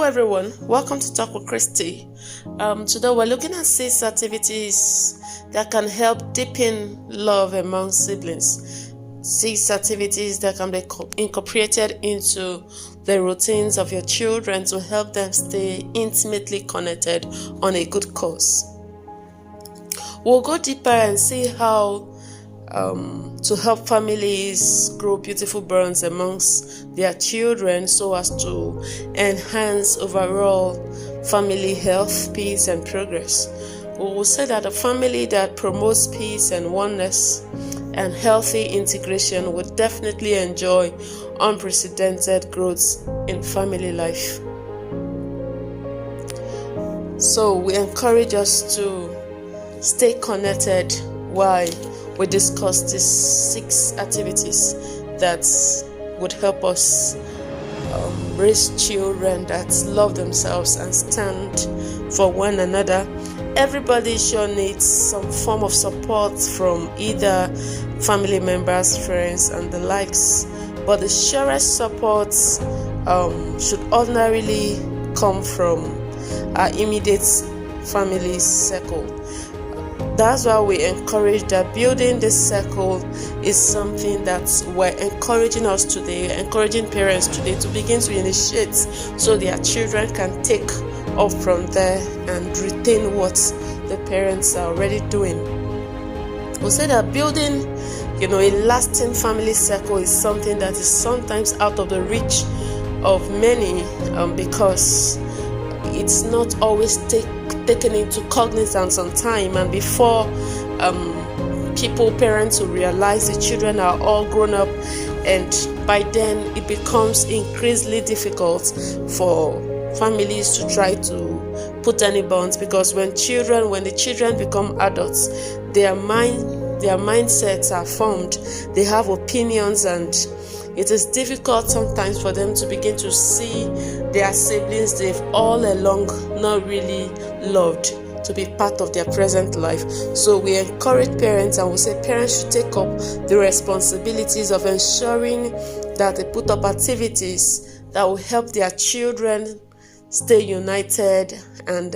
Hello everyone, welcome to Talk with Christie. Today we're looking at 6 activities that can help deepen love among siblings. 6 activities that can be incorporated into the routines of your children to help them stay intimately connected on a good cause. We'll go deeper and see how to help families grow beautiful bonds amongst their children so as to enhance overall family health, peace, and progress. We will say that a family that promotes peace and oneness and healthy integration would definitely enjoy unprecedented growth in family life. So we encourage us to stay connected while we discuss these 6 activities that would help us raise children that love themselves and stand for one another. Everybody sure needs some form of support from either family members, friends, and the likes, but the surest support should ordinarily come from our immediate family circle. That's why we encourage that building this circle is something that we're encouraging us today, encouraging parents today to begin to initiate so their children can take off from there and retain what the parents are already doing. We'll say that building, a lasting family circle is something that is sometimes out of the reach of many because it's not always taken into cognizance on time, and before parents will realize the children are all grown up, and by then it becomes increasingly difficult for families to try to put any bonds, because when the children become adults, their mindsets are formed, they have opinions, and it is difficult sometimes for them to begin to see their siblings they've all along not really loved to be part of their present life. So we encourage parents, and we say parents should take up the responsibilities of ensuring that they put up activities that will help their children stay united and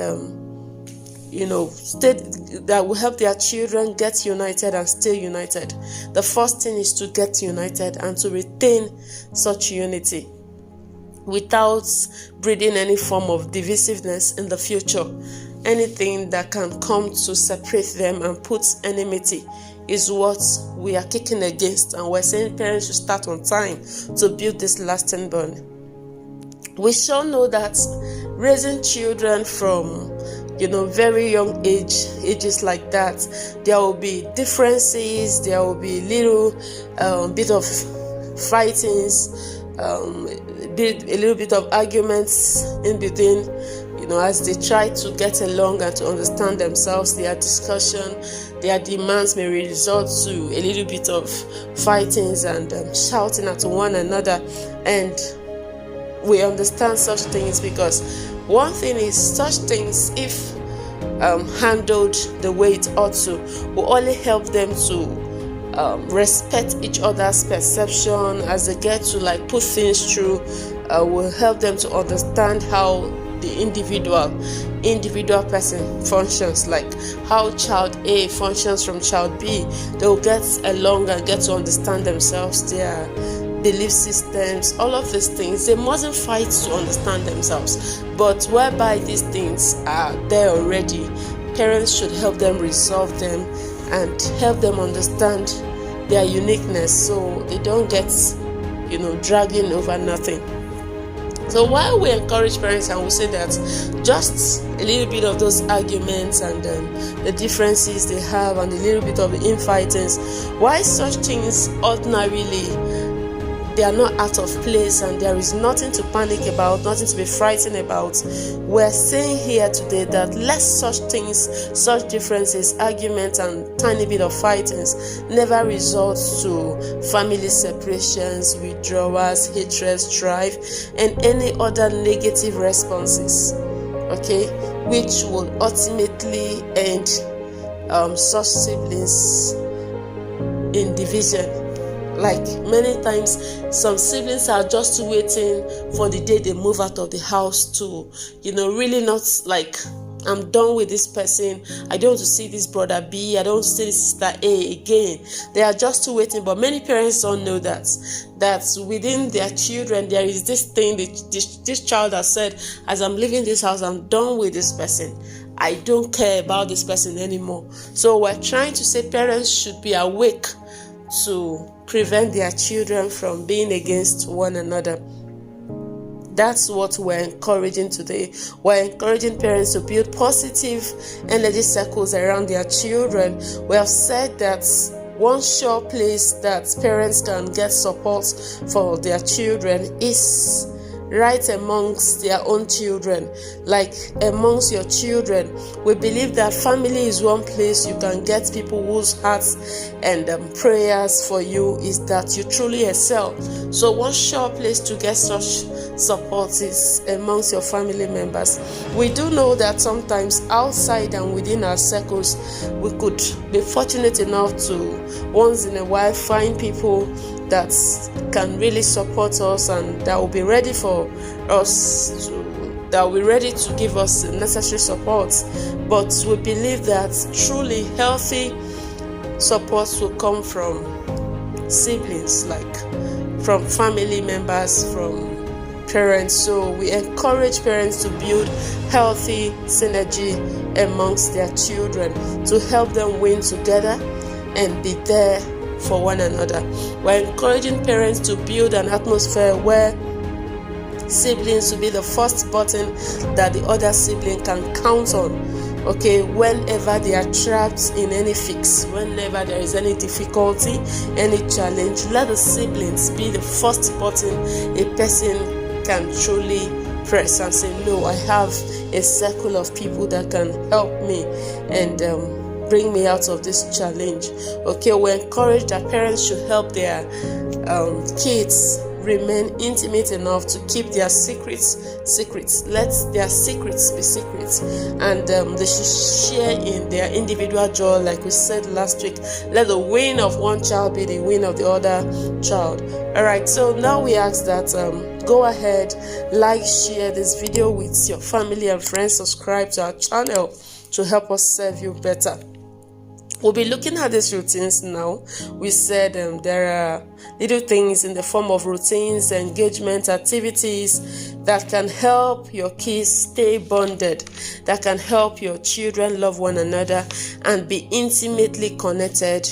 that will help their children get united and stay united. The first thing is to get united and to retain such unity without breeding any form of divisiveness in the future. Anything that can come to separate them and put enmity is what we are kicking against, and we're saying parents should start on time to build this lasting bond. We shall know that raising children from very young ages like that, there will be differences, there will be little bit of fightings, a little bit of arguments in between, as they try to get along and to understand themselves. Their discussion, their demands may result to a little bit of fightings and shouting at one another, and we understand such things because one thing is, such things, if handled the way it ought to, will only help them to respect each other's perception as they get to put things through. Will help them to understand how the individual person functions, like how child A functions from child B. They will get along and get to understand themselves, their belief systems, all of these things. They mustn't fight to understand themselves, but whereby these things are there already, parents should help them resolve them and help them understand their uniqueness so they don't get dragging over nothing. So while we encourage parents and we say that just a little bit of those arguments and the differences they have and a little bit of the infightings, why such things ordinarily they are not out of place and there is nothing to panic about, nothing to be frightened about. We're saying here today that lest such things, such differences, arguments, and tiny bit of fightings never result to family separations, withdrawals, hatred, strife, and any other negative responses, which will ultimately end such siblings in division. Like many times, some siblings are just waiting for the day they move out of the house to, really not like, I'm done with this person. I don't want to see this brother B. I don't want to see this sister A again. They are just waiting. But many parents don't know that within their children, there is this thing, this child has said, as I'm leaving this house, I'm done with this person. I don't care about this person anymore. So we're trying to say parents should be awake to prevent their children from being against one another. That's what we're encouraging today. We're encouraging parents to build positive energy circles around their children. We have said that one sure place that parents can get support for their children is right amongst their own children, like amongst your children. We believe that family is one place you can get people whose hearts and prayers for you is that you truly excel. So one sure place to get such support is amongst your family members. We do know that sometimes outside and within our circles, we could be fortunate enough to once in a while find people that can really support us and that will be ready for us, that will be ready to give us the necessary support. But we believe that truly healthy support will come from siblings, like from family members, from parents. So we encourage parents to build healthy synergy amongst their children to help them win together and be there for one another. We're encouraging parents to build an atmosphere where siblings will be the first button that the other sibling can count on. Okay, whenever they are trapped in any fix, whenever there is any difficulty, any challenge, let the siblings be the first button a person can truly press and say, no, I have a circle of people that can help me and bring me out of this challenge. Okay, we encourage that parents should help their kids remain intimate enough to keep their secrets. Let their secrets be secrets, and they should share in their individual joy, like we said last week. Let the win of one child be the win of the other child. All right, so now we ask that go ahead, like, share this video with your family and friends, subscribe to our channel to help us serve you better. We'll be looking at these routines now. We said there are little things in the form of routines, engagement, activities that can help your kids stay bonded, that can help your children love one another and be intimately connected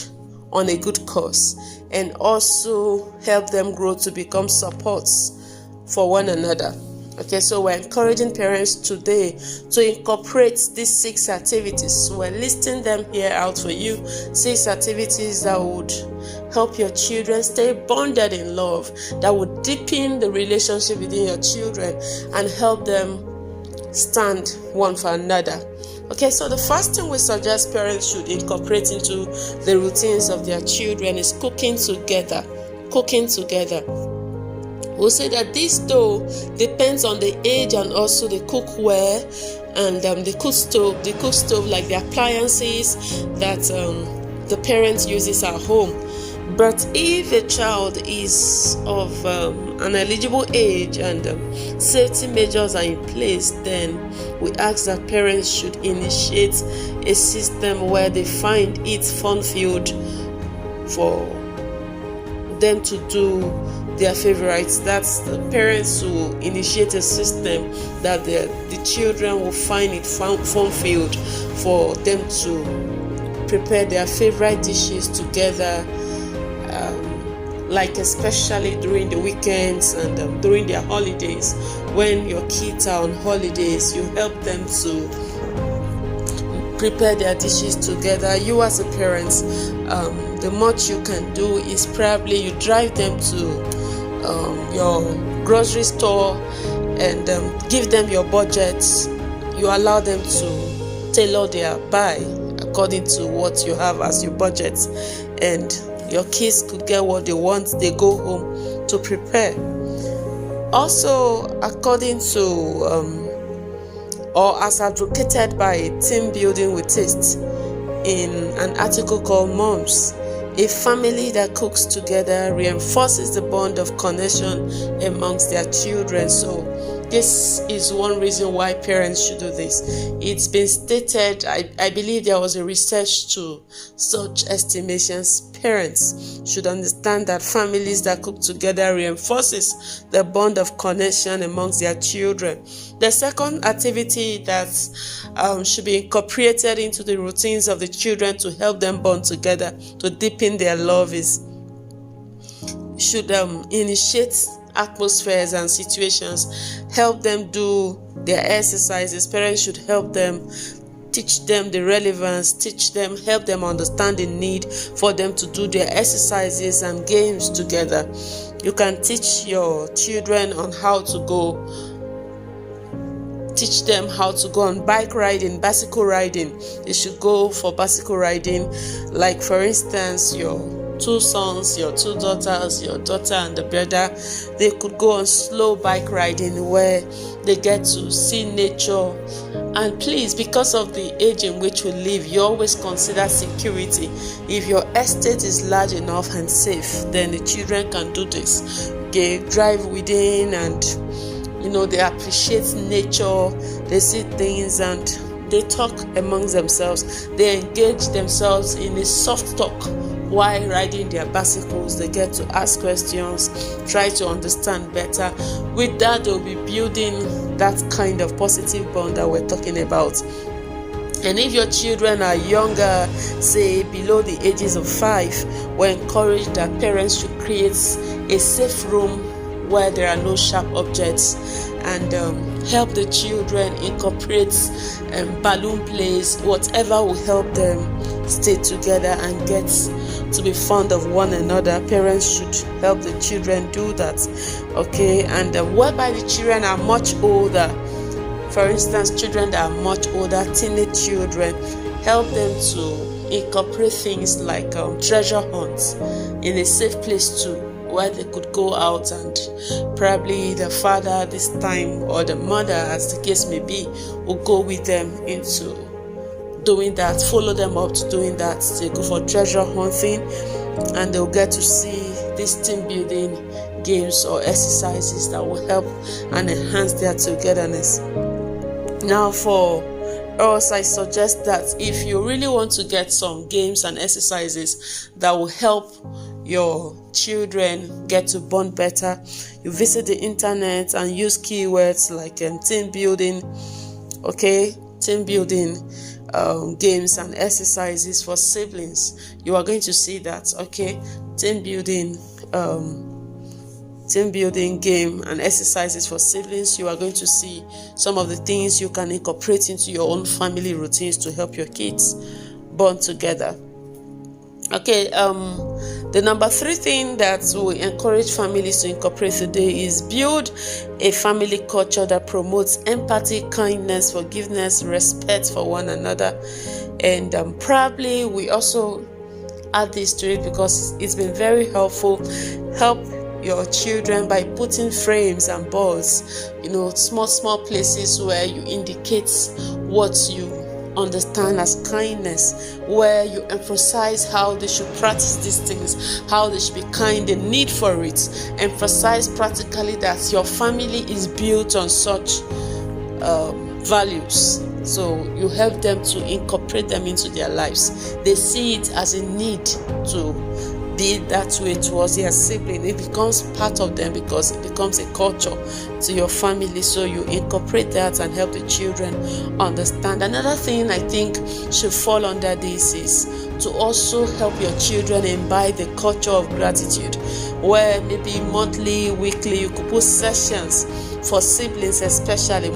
on a good cause, and also help them grow to become supports for one another. Okay, so we're encouraging parents today to incorporate these 6 activities. We're listing them here out for you. 6 activities that would help your children stay bonded in love, that would deepen the relationship within your children and help them stand one for another. Okay, so the first thing we suggest parents should incorporate into the routines of their children is cooking together. Cooking together. We'll say that this though depends on the age and also the cookware and the cook stove, like the appliances that the parent uses at home. But if a child is of an eligible age and safety measures are in place, then we ask that parents should initiate a system where they find it fun-filled for them to do their favorites. That's the parents who initiate a system that the children will find it fun-filled for them to prepare their favorite dishes together, like especially during the weekends and during their holidays. When your kids are on holidays, you help them to prepare their dishes together. You as a parent, the much you can do is probably you drive them to your grocery store and give them your budget. You allow them to tailor their buy according to what you have as your budget, and your kids could get what they want. They go home to prepare. Also, according to or as advocated by Team Building with Taste in an article called Moms, A family that cooks together reinforces the bond of connection amongst their children. So this is one reason why parents should do this. It's been stated, I believe there was a research to such estimations. Parents should understand that families that cook together reinforces the bond of connection amongst their children. The second activity that should be incorporated into the routines of the children to help them bond together, to deepen their love, should initiate atmospheres and situations, help them do their exercises. Parents should help them, teach them the relevance, help them understand the need for them to do their exercises and games together. You can teach your children on how to go. Teach them how to go on bike riding, bicycle riding. They should go for bicycle riding. Like for instance, your 2 sons, your 2 daughters, your daughter and the brother, they could go on slow bike riding where they get to see nature. And please, because of the age in which we live, you always consider security. If your estate is large enough and safe, then the children can do this. They drive within and they appreciate nature, they see things and they talk amongst themselves. They engage themselves in a soft talk while riding their bicycles. They get to ask questions, try to understand better. With that, they'll be building that kind of positive bond that we're talking about. And if your children are younger, say below the ages of 5, we encourage that parents should create a safe room where there are no sharp objects, and help the children incorporate balloon plays, whatever will help them stay together and get to be fond of one another. Parents should help the children do that, okay? And whereby the children are much older, for instance, children that are much older, teenage children, help them to incorporate things like treasure hunts in a safe place too, where they could go out and probably the father this time or the mother, as the case may be, will go with them into doing that, follow them up to doing that. They go for treasure hunting and they'll get to see these team building games or exercises that will help and enhance their togetherness. Now for us, I suggest that if you really want to get some games and exercises that will help your children get to bond better, you visit the internet and use keywords like team building, team building games and exercises for siblings. You are going to see that, team building game and exercises for siblings. You are going to see some of the things you can incorporate into your own family routines to help your kids bond together. The number 3 thing that we encourage families to incorporate today is build a family culture that promotes empathy, kindness, forgiveness, respect for one another. And probably we also add this to it because it's been very helpful. Help your children by putting frames and boards, small places where you indicate what you understand as kindness, where you emphasize how they should practice these things, how they should be kind, the need for it. Emphasize practically that your family is built on such values. So you help them to incorporate them into their lives. They see it as a need to be that way towards their sibling. It becomes part of them because it becomes a culture to your family. So you incorporate that and help the children understand. Another thing I think should fall under this is to also help your children imbibe the culture of gratitude, where maybe monthly, weekly, you could put sessions for siblings,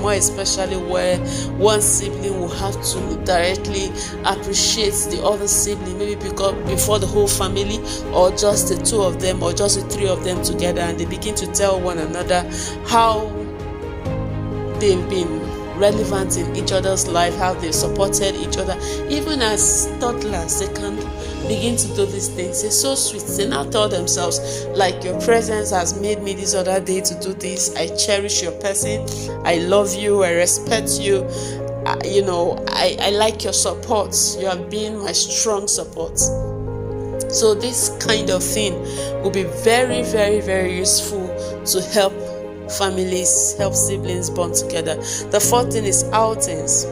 more especially where one sibling will have to directly appreciate the other sibling, maybe because before the whole family, or just the 2 of them, or just the 3 of them together, and they begin to tell one another how they've been relevant in each other's life, how they supported each other. Even as toddlers, they can begin to do these things. It's so sweet. They now tell themselves, like, your presence has made me this other day to do this. I cherish your person. I love you. I respect you. I like your support. You have been my strong support. So this kind of thing will be very, very, very useful to help families, help siblings bond together. The fourth thing is outings.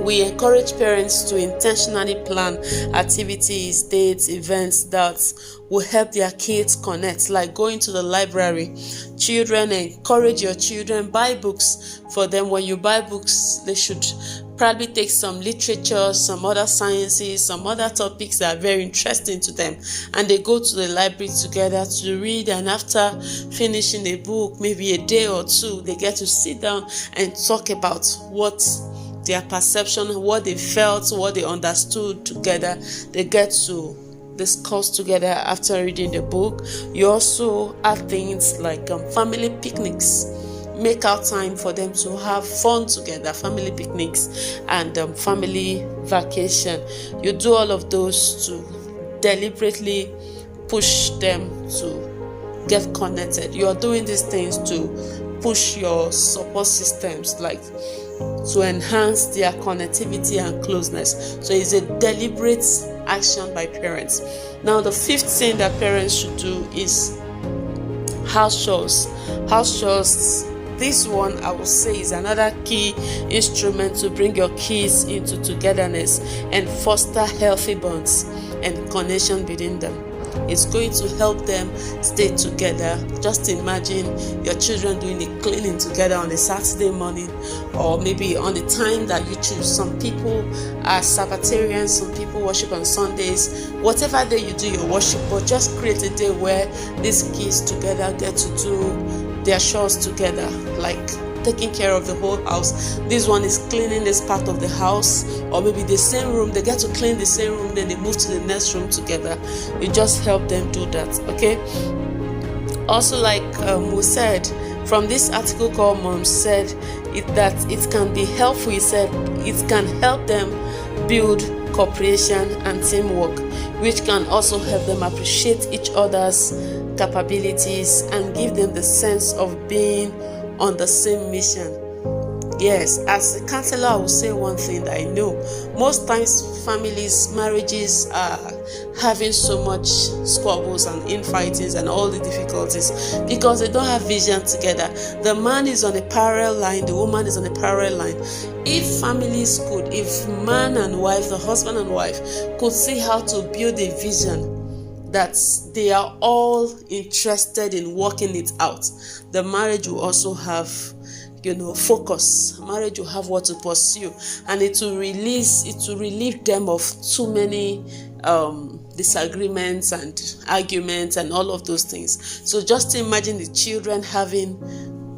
We encourage parents to intentionally plan activities, dates, events that will help their kids connect, like going to the library. Children, encourage your children, buy books for them. When you buy books, they should probably take some literature, some other sciences, some other topics that are very interesting to them, and they go to the library together to read. And after finishing a book, maybe a day or two, they get to sit down and talk about what their perception, what they felt, what they understood together. They get to discuss together after reading the book. You also add things like family picnics. Make out time for them to have fun together, family picnics and family vacation. You do all of those to deliberately push them to get connected. You are doing these things to push your support systems, like to enhance their connectivity and closeness. So it's a deliberate action by parents. Now, the fifth thing that parents should do is house chores. House chores, this one I will say is another key instrument to bring your kids into togetherness and foster healthy bonds and connection between them. It's going to help them stay together. Just imagine your children doing the cleaning together on a Saturday morning, or maybe on the time that you choose. Some people are Sabbatarians, some people worship on Sundays. Whatever day you do your worship, but just create a day where these kids together get to do their chores together, like taking care of the whole house. This one is cleaning this part of the house, or maybe the same room. They get to clean the same room, then they move to the next room together. You just help them do that, okay? Also, like we said, from this article called Mom said that it can be helpful. He said it can help them build cooperation and teamwork, which can also help them appreciate each other's capabilities and give them the sense of being on the same mission. Yes, as a counselor, I will say one thing that I know. Most times, families, marriages are having so much squabbles and infightings and all the difficulties because they don't have vision together. The man is on a parallel line, the woman is on a parallel line. If families could, if man and wife, the husband and wife, could see how to build a vision that they are all interested in working it out, the marriage will also have, focus. Marriage will have what to pursue, and it will relieve them of too many disagreements and arguments and all of those things. So just imagine the children having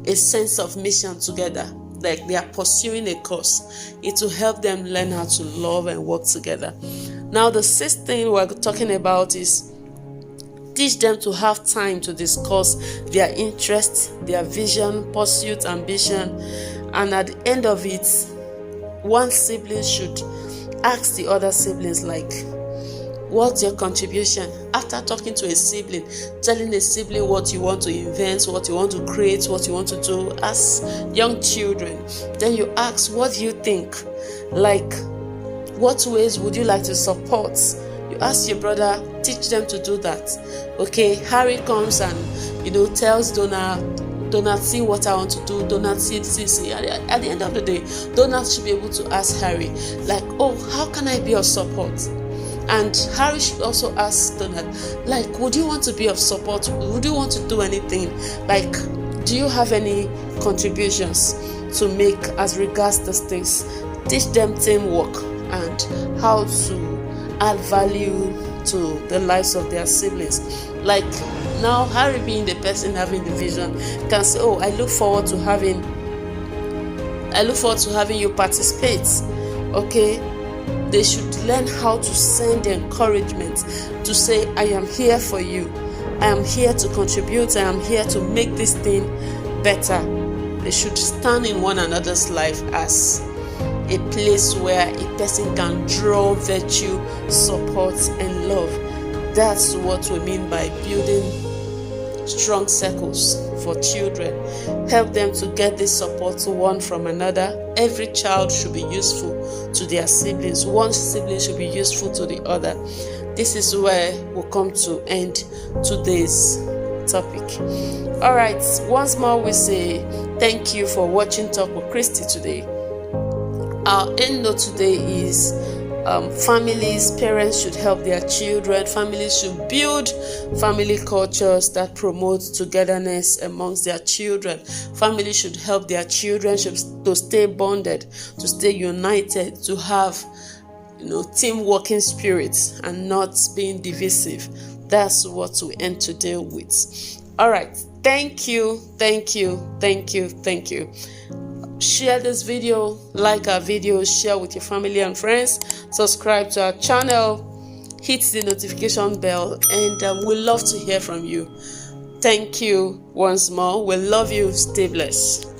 a sense of mission together, like they are pursuing a cause. It will help them learn how to love and work together. Now, the sixth thing we're talking about is teach them to have time to discuss their interests, their vision, pursuit, ambition, and at the end of it, one sibling should ask the other siblings, like, what's your contribution? After talking to a sibling, telling a sibling what you want to invent, what you want to create, what you want to do as young children, then you ask, what do you think? Like, what ways would you like to support? You ask your brother, teach them to do that. Okay, Harry comes and tells Donald, see what I want to do. Donald, see. At the end of the day, Donald should be able to ask Harry, like, oh, how can I be of support? And Harry should also ask Donald, like, would you want to be of support? Would you want to do anything? Like, do you have any contributions to make as regards these things? Teach them teamwork and how to add value to the lives of their siblings. Like, now Harry, being the person having the vision, can say, oh, I look forward to having you participate. Okay, they should learn how to send encouragement, to say, I am here for you, I am here to contribute, I am here to make this thing better. They should stand in one another's life as a place where a person can draw virtue, support, and love. That's what we mean by building strong circles for children. Help them to get this support one from another. Every child should be useful to their siblings. One sibling should be useful to the other. This is where we'll come to end today's topic. All right, once more we say thank you for watching Talk with Christie today. Our end note today is families, parents should help their children. Families should build family cultures that promote togetherness amongst their children. Families should help their children to stay bonded, to stay united, to have team working spirits and not being divisive. That's what we end today with. All right, thank you. Share this video, like our videos, share with your family and friends, subscribe to our channel, hit the notification bell, and we love to hear from you. Thank you once more. We love you. Stay blessed.